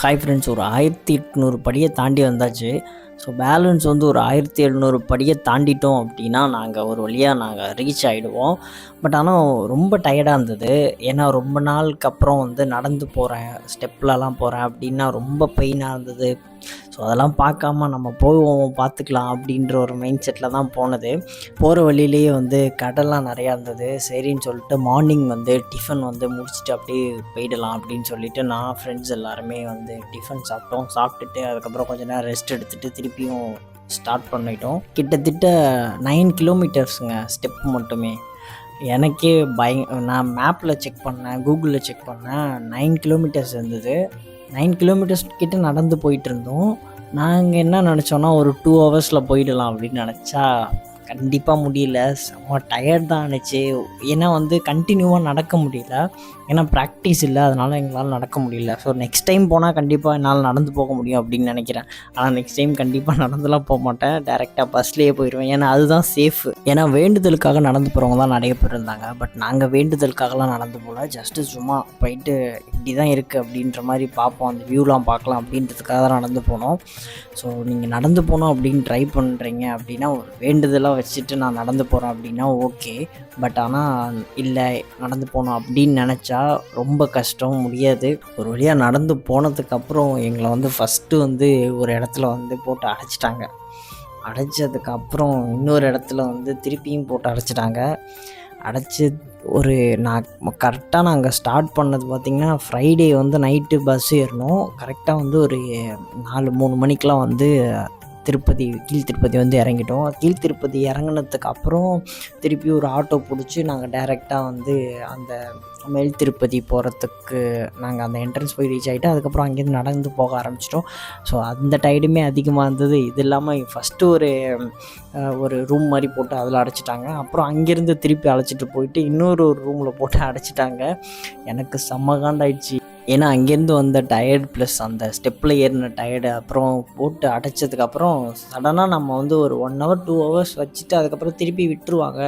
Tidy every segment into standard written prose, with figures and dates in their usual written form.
Hi friends, ஒரு 1800 படியை தாண்டி வந்தாச்சு. ஸோ பேலன்ஸ் வந்து ஒரு 1700 படியை தாண்டிட்டோம் அப்படின்னா நாங்கள் ஒரு வழியாக நாங்கள் ரீச் ஆகிடுவோம். பட் ஆனால் ரொம்ப டயர்டாக இருந்தது. ஏன்னா ரொம்ப நாளுக்கு அப்புறம் வந்து நடந்து போகிறேன், ஸ்டெப்லலாம் போகிறேன் அப்படின்னா ரொம்ப பெயினாக இருந்தது. ஸோ அதெல்லாம் பார்க்காம நம்ம போவோம், பார்த்துக்கலாம் அப்படின்ற ஒரு மைண்ட் செட்டில் தான் போனது. போகிற வழியிலேயே வந்து கடல்லாம் நிறையா இருந்தது. சரின்னு சொல்லிட்டு மார்னிங் வந்து டிஃபன் வந்து முடிச்சுட்டு அப்படியே போயிடலாம் அப்படின்னு சொல்லிட்டு நான் ஃப்ரெண்ட்ஸ் எல்லாருமே வந்து டிஃபன் சாப்பிட்டோம். சாப்பிட்டுட்டு அதுக்கப்புறம் கொஞ்சம் நேரம் ரெஸ்ட் எடுத்துகிட்டு திருப்பியும் ஸ்டார்ட் பண்ணிட்டோம். கிட்டத்தட்ட 9 கிலோமீட்டர்ஸுங்க ஸ்டெப் மட்டுமே. எனக்கே நான் மேப்பில் செக் பண்ணேன், கூகுளில் செக் பண்ணேன், 9 கிலோமீட்டர்ஸ் இருந்தது. 9 கிலோமீட்டர்ஸ் கிட்ட நடந்து போயிட்டு இருந்தோம். நாங்கள் என்ன நினச்சோன்னா ஒரு 2 ஹவர்ஸில் போயிடலாம் அப்படின்னு நினச்சா கண்டிப்பாக முடியல. செம்ம டயர்ட் தான் ஆனிச்சு. ஏன்னா வந்து கண்டினியூவாக நடக்க முடியல. ஏன்னா ப்ராக்டிஸ் இல்லை, அதனால் எங்களால் நடக்க முடியல. ஸோ நெக்ஸ்ட் டைம் போனால் கண்டிப்பாக என்னால் நடந்து போக முடியும் அப்படின்னு நினைக்கிறேன். ஆனால் நெக்ஸ்ட் டைம் கண்டிப்பாக நடந்துலாம் போக மாட்டேன், டேரெக்டாக பஸ்லேயே போயிடுவேன். ஏன்னா அதுதான் சேஃபு. ஏன்னா வேண்டுதலுக்காக நடந்து போகிறவங்க தான் நிறைய பேர் இருந்தாங்க. பட் நாங்கள் வேண்டுதலுக்காகலாம் நடந்து போகல, ஜஸ்ட்டு சும்மா போயிட்டு இப்படி தான் இருக்குது அப்படின்ற மாதிரி பார்ப்போம், அந்த வியூலாம் பார்க்கலாம் அப்படின்றதுக்காக தான் நடந்து போனோம். ஸோ நீங்கள் நடந்து போகணும் அப்படின்னு ட்ரை பண்ணுறீங்க அப்படின்னா ஒரு வேண்டுதலாக வச்சுட்டு நான் நடந்து போகிறேன் அப்படின்னா ஓகே. பட் ஆனால் இல்லை, நடந்து போகணும் அப்படின்னு நினச்சா ரொம்ப கஷ்டம், முடியாது. ஒரு வழியாக நடந்து போனதுக்கப்புறம் எங்களை வந்து ஃபஸ்ட்டு வந்து ஒரு இடத்துல வந்து போட்டு அடைச்சிட்டாங்க. அடைச்சதுக்கப்புறம் இன்னொரு இடத்துல வந்து திருப்பியும் போட்டு அடைச்சிட்டாங்க. அடைச்சி நான் கரெக்டாக நாங்கள் ஸ்டார்ட் பண்ணது பார்த்திங்கன்னா ஃப்ரைடே வந்து நைட்டு பஸ் ஏறினோம். கரெக்டாக வந்து ஒரு 4-3 மணிக்கெலாம் வந்து கீழ் திருப்பதி வந்து இறங்கிட்டோம். கீழ் திருப்பதி இறங்கினதுக்கு அப்புறம் திருப்பி ஒரு ஆட்டோ பிடிச்சி நாங்கள் டைரெக்டாக வந்து அந்த மேல் திருப்பதி போகிறதுக்கு நாங்கள் அந்த என்ட்ரன்ஸ் போய் ரீச் ஆகிட்டு அதுக்கப்புறம் அங்கேருந்து நடந்து போக ஆரம்பிச்சிட்டோம். ஸோ அந்த டைடுமே அதிகமாக இருந்தது. இது இல்லாமல் ஃபஸ்ட்டு ஒரு ரூம் மாதிரி போட்டு அதில் அடைச்சிட்டாங்க. அப்புறம் அங்கேருந்து திருப்பி அழைச்சிட்டு போயிட்டு இன்னொரு ரூமில் போட்டு அடைச்சிட்டாங்க. எனக்கு செம்ம காண்டாயிடுச்சு. ஏன்னா அங்கேருந்து வந்த டயர்டு ப்ளஸ் அந்த ஸ்டெப்பில் ஏறின டயர்டு அப்புறம் போட்டு அடைச்சதுக்கப்புறம் சடனாக நம்ம வந்து ஒரு 1 ஹவர் 2 ஹவர்ஸ் வச்சுட்டு அதுக்கப்புறம் திருப்பி விட்டுருவாங்க,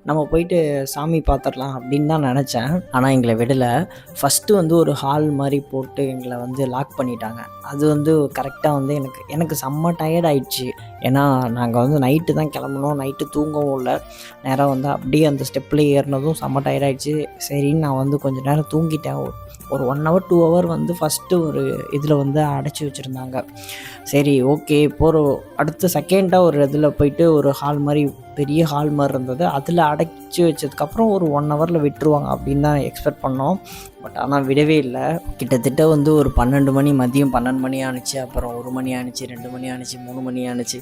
நம்ம போயிட்டு சாமி பார்த்துடலாம் அப்படின்னு தான் நினச்சேன். ஆனால் எங்களை விடலை. ஃபஸ்ட்டு வந்து ஒரு ஹால் மாதிரி போட்டு எங்களை வந்து லாக் பண்ணிட்டாங்க. அது வந்து கரெக்டாக வந்து எனக்கு செம்ம டயர்ட் ஆயிடுச்சு. ஏன்னா நாங்கள் வந்து நைட்டு தான் கிளம்பணும், நைட்டு தூங்கவும் இல்லை. நேராக வந்து அப்படியே அந்த ஸ்டெப்பில் ஏறினதும் செம்ம டயர்டாயிடுச்சு. சரின்னு நான் வந்து கொஞ்சம் நேரம் தூங்கிட்டேன். ஒரு 1 ஹவர் 2 ஹவர் வந்து ஃபஸ்ட்டு ஒரு இதில் வந்து அடைச்சி வச்சுருந்தாங்க. சரி ஓகே, அடுத்த செகண்டாக ஒரு இதில் போயிட்டு ஒரு ஹால் மாதிரி, பெரிய ஹால் மாதிரி இருந்தது, அதில் அடைச்சி வச்சதுக்கப்புறம் ஒரு 1 ஹவரில் விட்டுருவாங்க அப்படின்னு தான் எக்ஸ்பெக்ட் பண்ணோம். பட் ஆனால் விடவே இல்லை. கிட்டத்தட்ட வந்து ஒரு 12 மணி, மதியம் 12 மணி ஆணுச்சு, அப்புறம் 1 மணி ஆணுச்சு, 2 மணி ஆணுச்சு, 3 மணி ஆணுச்சு.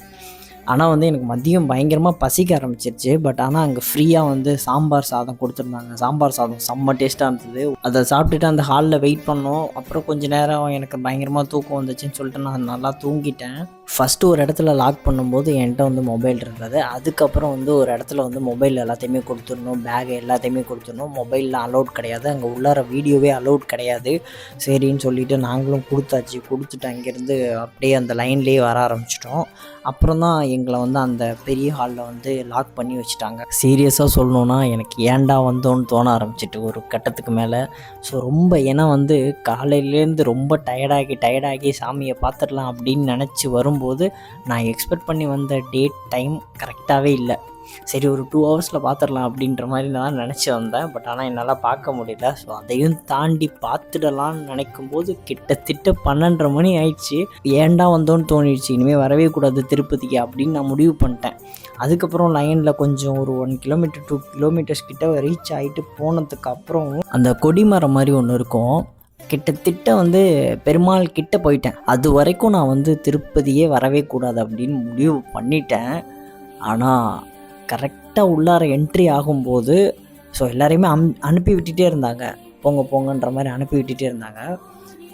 ஆனால் வந்து எனக்கு மதியம் பயங்கரமாக பசிக்க ஆரம்பிச்சிருச்சு. பட் ஆனால் அங்கே ஃப்ரீயாக வந்து சாம்பார் சாதம் கொடுத்துருந்தாங்க. சாம்பார் சாதம் செம்ம டேஸ்ட்டாக இருந்தது. அதை சாப்பிட்டுட்டு அந்த ஹாலில் வெயிட் பண்ணோம். அப்புறம் கொஞ்சம் நேரம் எனக்கு பயங்கரமாக தூக்கம் வந்துச்சுன்னு சொல்லிட்டு நான் நல்லா தூங்கிட்டேன். ஃபஸ்ட்டு ஒரு இடத்துல லாக் பண்ணும்போது என்கிட்ட வந்து மொபைல் இருந்தது. அதுக்கப்புறம் வந்து ஒரு இடத்துல வந்து மொபைல் எல்லாத்தையுமே கொடுத்துடணும், பேக் எல்லாத்தையுமே கொடுத்துடணும். மொபைலில் அலௌட் கிடையாது, அங்கே உள்ளார வீடியோவே அலௌட் கிடையாது. சரின்னு சொல்லிவிட்டு நாங்களும் கொடுத்தாச்சு. கொடுத்துட்டு அங்கேருந்து அப்படியே அந்த லைன்லேயே வர ஆரம்பிச்சிட்டோம். அப்புறம் தான் எங்களை வந்து அந்த பெரிய ஹாலில் வந்து லாக் பண்ணி வச்சுட்டாங்க. சீரியஸாக சொல்லணுன்னா எனக்கு ஏன்டா வந்தோன்னு தோண ஆரம்பிச்சிட்டு ஒரு கட்டத்துக்கு மேலே. ஸோ ரொம்ப ஏன்னா வந்து காலையிலேருந்து ரொம்ப டயர்டாகி சாமியை பார்த்துடலாம் அப்படின்னு நினச்சி வரும்போது நான் எக்ஸ்பெக்ட் பண்ணி வந்த டேட் டைம் கரெக்டாகவே இல்லை. சரி ஒரு 2 ஹவர்ஸில் பார்த்துடலாம் அப்படின்ற மாதிரி நான் நினச்சி வந்தேன். பட் ஆனால் என்னால் பார்க்க முடியல. ஸோ அதையும் தாண்டி பார்த்துடலான்னு நினைக்கும் போது கிட்டத்தட்ட 12:30 மணி ஆயிடுச்சு. ஏன்டா வந்தோன்னு தோணிடுச்சு. இனிமேல் வரவே கூடாது திருப்பதிக்கு அப்படின்னு நான் முடிவு பண்ணிட்டேன். அதுக்கப்புறம் லைனில் கொஞ்சம் ஒரு 1 கிலோமீட்டர் 2 கிலோமீட்டர்ஸ் கிட்ட ரீச் ஆகிட்டு போனதுக்கப்புறம் அந்த கொடிமரம் மாதிரி ஒன்று இருக்கும். கிட்டத்தட்ட வந்து பெருமாள் கிட்ட போயிட்டேன். அது வரைக்கும் நான் வந்து திருப்பதியே வரவே கூடாது அப்படின்னு முடிவு பண்ணிட்டேன். ஆனால் கரெக்டாக உள்ளார என்ட்ரி ஆகும்போது ஸோ எல்லாரையுமே அனுப்பி விட்டுட்டே இருந்தாங்க, போங்கன்ற மாதிரி அனுப்பி விட்டுட்டே இருந்தாங்க.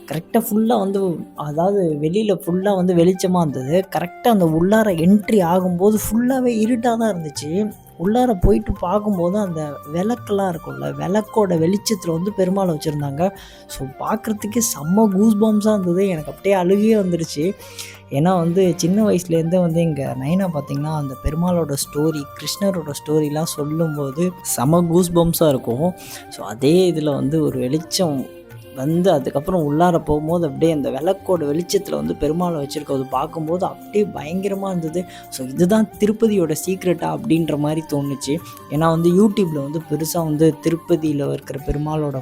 கரெக்டாக ஃபுல்லாக வந்து அதாவது வெளியில் ஃபுல்லாக வந்து வெளிச்சமாக இருந்தது. கரெக்டாக அந்த உள்ளார என்ட்ரி ஆகும்போது ஃபுல்லாகவே இருட்டாக தான் இருந்துச்சு. உள்ளார போயிட்டு பார்க்கும்போது அந்த விளக்கெல்லாம் இருக்கும்ல, விளக்கோட வெளிச்சத்தில் வந்து பெருமாளை வச்சுருந்தாங்க. ஸோ பார்க்குறதுக்கே செம்ம கூஸ் பம்ஸாக இருந்தது. எனக்கு அப்படியே அழுகையே வந்துடுச்சு. ஏன்னா வந்து சின்ன வயசுலேருந்தே வந்து எங்கள் நைனா பார்த்திங்கன்னா அந்த பெருமாளோட ஸ்டோரி, கிருஷ்ணரோட ஸ்டோரிலாம் சொல்லும்போது செம்ம கூஸ் பம்ஸாக இருக்கும். ஸோ அதே இதில் வந்து ஒரு வெளிச்சம் வந்து அதுக்கப்புறம் உள்ளார போகும்போது அப்படியே அந்த விளக்கோட வெளிச்சத்தில் வந்து பெருமாளை வச்சுருக்கிறது பார்க்கும்போது அப்படியே பயங்கரமாக இருந்தது. ஸோ இதுதான் திருப்பதியோட சீக்ரெட்டா அப்படின்ற மாதிரி தோணுச்சு. ஏன்னா வந்து யூடியூப்பில் வந்து பெருசாக வந்து திருப்பதியில் இருக்கிற பெருமாளோட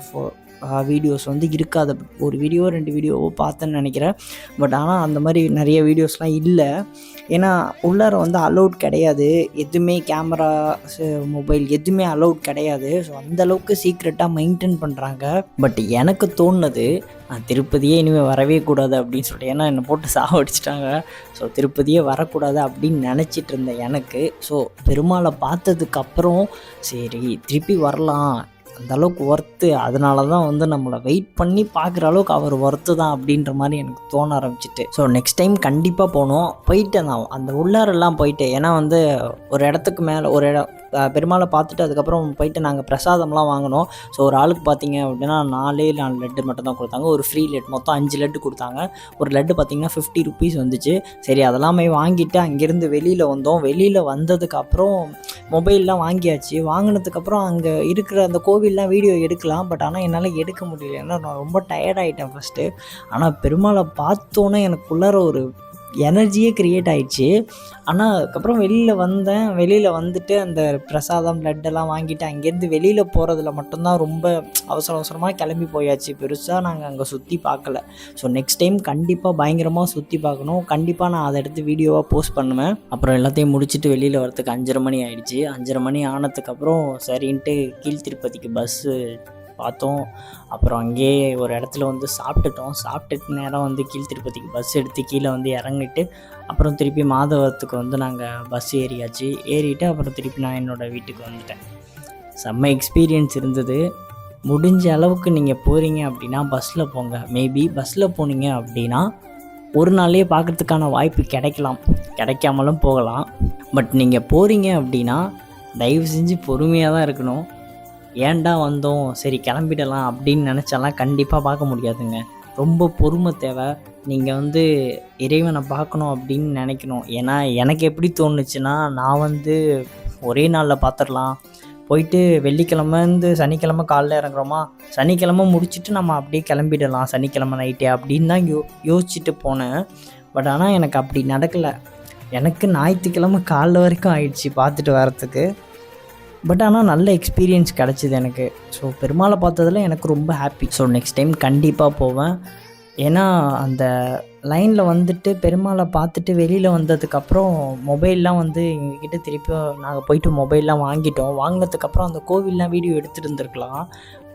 வீடியோஸ் வந்து இருக்காது. ஒரு வீடியோ 2 வீடியோவோ பார்த்தேன்னு நினைக்கிறேன். பட் ஆனால் அந்த மாதிரி நிறைய வீடியோஸ்லாம் இல்லை. ஏன்னா உள்ளார வந்து அலௌட் கிடையாது, எதுவுமே கேமரா மொபைல் எதுவுமே அலௌட் கிடையாது. ஸோ அந்தளவுக்கு சீக்ரெட்டாக மெயின்டைன் பண்ணுறாங்க. பட் எனக்கு தோணுது திருப்பதியே இனிமேல் வரவே கூடாது அப்படின்னு சொல்லிட்டு, ஏன்னா என்னை போட்டு சாவடிச்சிட்டாங்க. ஸோ திருப்பதியே வரக்கூடாது அப்படின்னு நினச்சிட்டு இருந்தேன் எனக்கு. ஸோ பெருமாளை பார்த்ததுக்கப்புறம் சரி திருப்பி வரலாம், அந்தளவுக்கு ஒர்த்து, அதனால தான் வந்து நம்மளை வெயிட் பண்ணி பார்க்குற அளவுக்கு அவர் ஒர்த்து தான் அப்படின்ற மாதிரி எனக்கு தோண ஆரம்பிச்சிட்டு. ஸோ நெக்ஸ்ட் டைம் கண்டிப்பாக போகணும். போயிட்டேன் நான் அந்த உள்ளாரெல்லாம் போயிட்டு. ஏன்னா வந்து ஒரு இடத்துக்கு மேலே ஒரு பெருமாளை பார்த்துட்டு அதுக்கப்புறம் போயிட்டு நாங்கள் பிரசாதம்லாம் வாங்கினோம். ஸோ ஒரு ஆளுக்கு பார்த்தீங்க அப்படின்னா 4 லட்டு மட்டும் தான் கொடுத்தாங்க. ஒரு ஃப்ரீ லட்டு, மொத்தம் 5 லட்டு கொடுத்தாங்க. ஒரு லட்டு பார்த்திங்கன்னா 50 ருபீஸ் வந்துச்சு. சரி அதெல்லாமே வாங்கிட்டு அங்கேருந்து வெளியில் வந்தோம். வெளியில் வந்ததுக்கப்புறம் மொபைல்லாம் வாங்கியாச்சு. வாங்கினதுக்கப்புறம் அங்கே இருக்கிற அந்த கோவில்லாம் வீடியோ எடுக்கலாம். பட் ஆனால் என்னால் எடுக்க முடியல, ஏன்னா நான் ரொம்ப டயர்டாகிட்டேன் ஃபஸ்ட்டு. ஆனால் பெருமாளை பார்த்தோன்னே எனக்குள்ளார ஒரு எனர்ஜியே க்ரியேட் ஆகிடுச்சு. ஆனால் அதுக்கப்புறம் வெளியில் வந்துட்டு அந்த பிரசாதம் லட்டெல்லாம் வாங்கிட்டு அங்கேருந்து வெளியில் போகிறதுல மட்டும்தான் ரொம்ப அவசரமாக கிளம்பி போயாச்சு. பெருசாக நாங்கள் அங்கே சுற்றி பார்க்கல. ஸோ நெக்ஸ்ட் டைம் கண்டிப்பாக பயங்கரமாக சுற்றி பார்க்கணும். கண்டிப்பாக நான் அதை எடுத்து வீடியோவாக போஸ்ட் பண்ணுவேன். அப்புறம் எல்லாத்தையும் முடிச்சுட்டு வெளியில் வரத்துக்கு 5:30 மணி ஆகிடுச்சு. 5:30 மணி ஆனதுக்கப்புறம் சரின்ட்டு கீழ் திருப்பதிக்கு பஸ்ஸு பார்த்தோம். அப்புறம் அங்கேயே ஒரு இடத்துல வந்து சாப்பிட்டுட்டு நேரம் வந்து கீழ் திருப்பதிக்கு பஸ் எடுத்து கீழே வந்து இறங்கிட்டு அப்புறம் திருப்பி மாதவரத்துக்கு வந்து நாங்கள் பஸ் ஏறிட்டு அப்புறம் திருப்பி நான் என்னோடய வீட்டுக்கு வந்துட்டேன். செம்ம எக்ஸ்பீரியன்ஸ் இருந்தது. முடிஞ்ச அளவுக்கு நீங்கள் போகிறீங்க அப்படின்னா பஸ்ஸில் போங்க. மேபி பஸ்ஸில் போனீங்க அப்படின்னா ஒரு நாள்லேயே பார்க்குறதுக்கான வாய்ப்பு கிடைக்காமலும் போகலாம். பட் நீங்கள் போகிறீங்க அப்படின்னா தயவு செஞ்சு பொறுமையாக தான் இருக்கணும். ஏன்டா வந்தோம் சரி கிளம்பிடலாம் அப்படின்னு நினச்சாலாம் கண்டிப்பாக பார்க்க முடியாதுங்க. ரொம்ப பொறுமை தேவை. நீங்கள் வந்து இறைவனை பார்க்கணும் அப்படின்னு நினைக்கணும். ஏன்னா எனக்கு எப்படி தோணுச்சுன்னா, நான் வந்து ஒரே நாளில் பார்த்துடலாம், போயிட்டு வெள்ளிக்கிழமைந்து சனிக்கிழமை காலைல இறங்குறோமா, சனிக்கிழமை முடிச்சுட்டு நம்ம அப்படியே கிளம்பிடலாம் சனிக்கிழமை நைட்டே அப்படின்னு தான் யோசிச்சுட்டு போனேன். பட் ஆனால் எனக்கு அப்படி நடக்கலை. எனக்கு ஞாயிற்றுக்கிழமை காலைல வரைக்கும் ஆயிடுச்சு பார்த்துட்டு வரத்துக்கு. பட் ஆனால் நல்ல எக்ஸ்பீரியன்ஸ் கிடச்சிது எனக்கு. ஸோ பெருமாளை பார்த்ததில் எனக்கு ரொம்ப ஹாப்பி. ஸோ நெக்ஸ்ட் டைம் கண்டிப்பாக போவேன். ஏன்னா அந்த லைனில் வந்துட்டு பெருமாளை பார்த்துட்டு வெளியில் வந்ததுக்கப்புறம் மொபைல்லாம் வந்து எங்ககிட்ட திருப்பி நாங்கள் போயிட்டு மொபைல்லாம் வாங்கினதுக்கப்புறம் அந்த கோவில்லாம் வீடியோ எடுத்துகிட்டு இருந்திருக்கலாம்.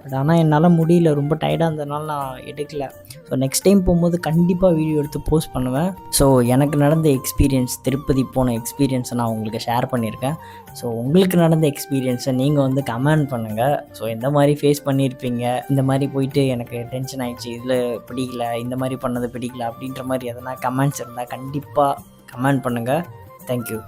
பட் ஆனால் என்னால் முடியல, ரொம்ப டயர்டாக இருந்ததுனால நான் எடுக்கலை. ஸோ நெக்ஸ்ட் டைம் போகும்போது கண்டிப்பாக வீடியோ எடுத்து போஸ்ட் பண்ணுவேன். ஸோ எனக்கு நடந்த எக்ஸ்பீரியன்ஸ், திருப்பதி போன எக்ஸ்பீரியன்ஸை நான் உங்களுக்கு ஷேர் பண்ணியிருக்கேன். ஸோ உங்களுக்கு நடந்த எக்ஸ்பீரியன்ஸை நீங்கள் வந்து கமெண்ட் பண்ணுங்கள். ஸோ எந்த மாதிரி ஃபேஸ் பண்ணியிருப்பீங்க, இந்த மாதிரி போயிட்டு எனக்கு டென்ஷன் ஆகிடுச்சு, இதில் பிடிக்கல, இந்த மாதிரி பண்ணது பிடிக்கல அப்படின்ற மாதிரி எதனா கமெண்ட்ஸ் இருந்தால் கண்டிப்பாக கமெண்ட் பண்ணுங்கள். தேங்க்யூ.